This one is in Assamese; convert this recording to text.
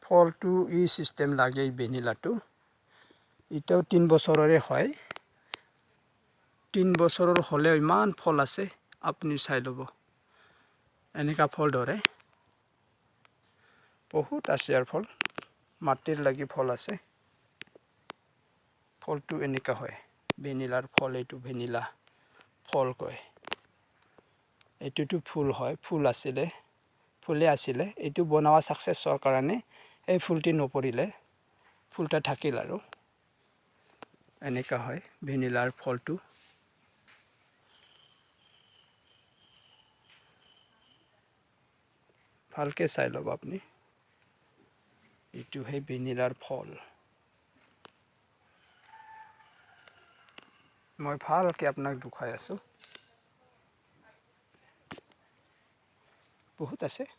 ফলটো ই সিস্টেম লাগে এই ভেনিলাটো এটাও 3 বছৰৰে হয় 3 বছৰৰ হলেও ইমান ফল আছে আপনি চাই লব এনেকা ফল ধৰে বহুত আছে আর ফল মাটির লাগি ফল আছে ফলটো এনেকা হয় ভেনিলার ফল এইটো ভেনিলা ফল কয় এইটোটো ফুল হয় ফুলে আসিলে এইটো বনাওয়া সাকসেসৰ কাৰণে এই ফুলটি নপৰিলে ফুলটা থাকিল আৰু এনেকা হয় ভেনিলার ফলটো ভালকে চাই লব আপনি এইটো হে ভেনিলার ফল মই ভালকে আপোনাক দেখাই আছো বহুত আছে